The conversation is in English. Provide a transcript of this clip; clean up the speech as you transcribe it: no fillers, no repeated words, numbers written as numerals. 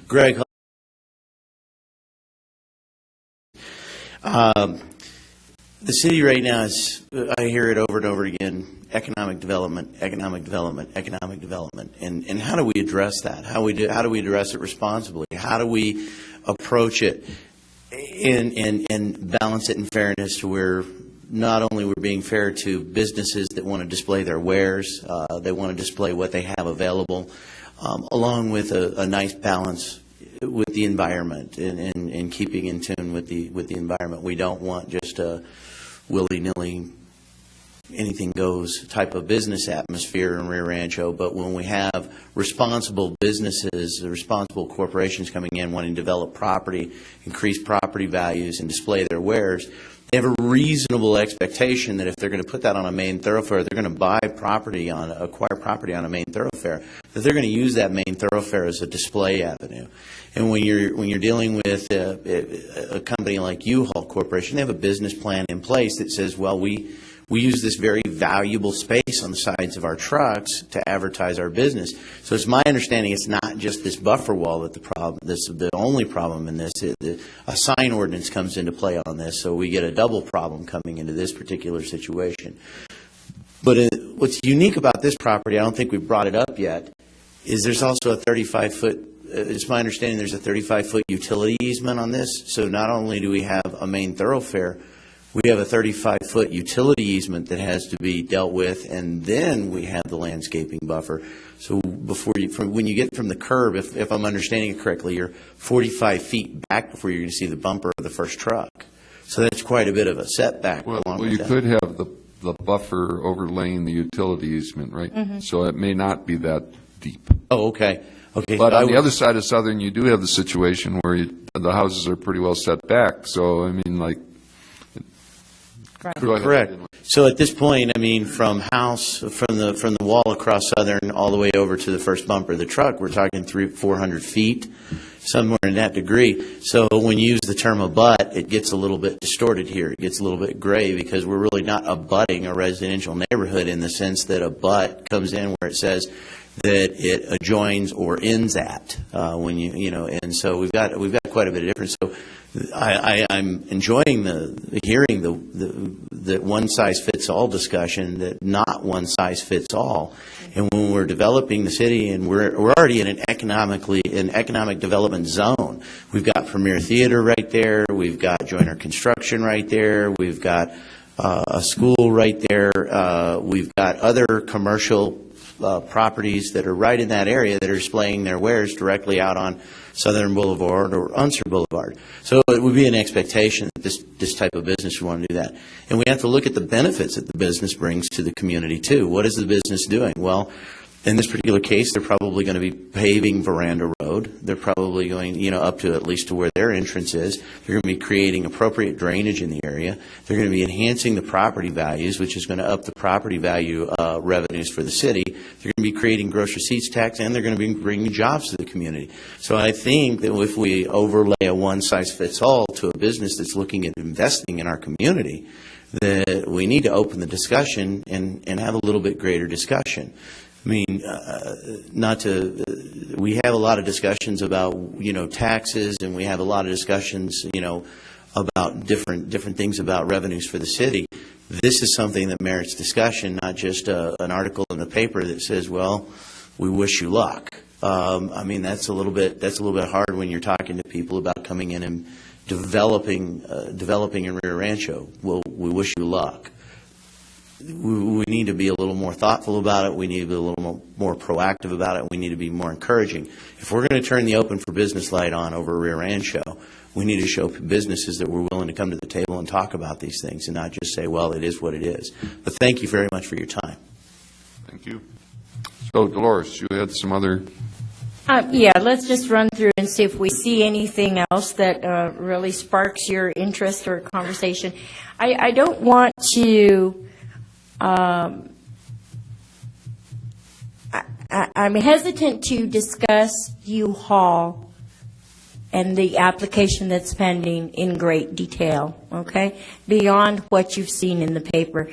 Gregg Hull. The city right now is, I hear it over and over again, economic development, economic development, economic development. And how do we address that? How do we address it responsibly? How do we approach it and balance it in fairness to where not only we're being fair to businesses that want to display their wares, they want to display what they have available, along with a nice balance with the environment and keeping in tune with the environment. We don't want just a willy-nilly anything goes type of business atmosphere in Rio Rancho, but when we have responsible businesses, responsible corporations coming in wanting to develop property, increase property values, and display their wares, they have a reasonable expectation that if they're going to put that on a main thoroughfare, they're going to acquire property on a main thoroughfare, that they're going to use that main thoroughfare as a display avenue. And when you're dealing with a company like U-Haul Corporation, they have a business plan in place that says, well, we use this very valuable space on the sides of our trucks to advertise our business. So it's my understanding it's not just this buffer wall that the only problem in this. A sign ordinance comes into play on this, so we get a double problem coming into this particular situation. But what's unique about this property, I don't think we've brought it up yet, is there's also a 35-foot, it's my understanding there's a 35-foot utility easement on this. So not only do we have a main thoroughfare, we have a 35-foot utility easement that has to be dealt with, and then we have the landscaping buffer. So when you get from the curb, if I'm understanding it correctly, you're 45 feet back before you're going to see the bumper of the first truck. So that's quite a bit of a setback. Well, you could have the buffer overlaying the utility easement, right? Mm-hmm. So it may not be that deep. Oh, okay. Okay. But on the other side of Southern, you do have the situation where the houses are pretty well set back. So, I mean, like, right. Correct. So at this point, I mean, from the wall across Southern all the way over to the first bumper of the truck, we're talking 400 feet, somewhere in that degree. So when you use the term abut, it gets a little bit distorted here. It gets a little bit gray because we're really not abutting a residential neighborhood in the sense that abut comes in where it says that it adjoins or ends at and so we've got quite a bit of difference. So I'm enjoying hearing the one size fits all discussion, that not one size fits all. And when we're developing the city, and we're already in an economic development zone, we've got Premier Theater right there, we've got Joyner Construction right there, we've got a school right there, we've got other commercial properties that are right in that area that are displaying their wares directly out on Southern Boulevard or Unser Boulevard. So it would be an expectation that this type of business would want to do that. And we have to look at the benefits that the business brings to the community too. What is the business doing? Well, in this particular case, they're probably going to be paving Veranda Road. They're probably going, up to at least to where their entrance is. They're going to be creating appropriate drainage in the area. They're going to be enhancing the property values, which is going to up the property value revenues for the city. They're going to be creating gross receipts tax, and they're going to be bringing jobs to the community. So I think that if we overlay a one-size-fits-all to a business that's looking at investing in our community, that we need to open the discussion and have a little bit greater discussion. I mean, we have a lot of discussions about, taxes, and we have a lot of discussions, about different things about revenues for the city. This is something that merits discussion, not just an article in the paper that says, well, we wish you luck. I mean, that's a little bit hard when you're talking to people about coming in and developing in Rio Rancho. Well, we wish you luck. We need to be a little more thoughtful about it. We need to be a little more proactive about it. We need to be more encouraging. If we're going to turn the Open for Business light on over Rio Rancho, we need to show businesses that we're willing to come to the table and talk about these things and not just say, well, it is what it is. But thank you very much for your time. Thank you. So, Dolores, you had some other... Yeah, let's just run through and see if we see anything else that really sparks your interest or conversation. I don't want to... I'm hesitant to discuss U-Haul and the application that's pending in great detail, okay, beyond what you've seen in the paper.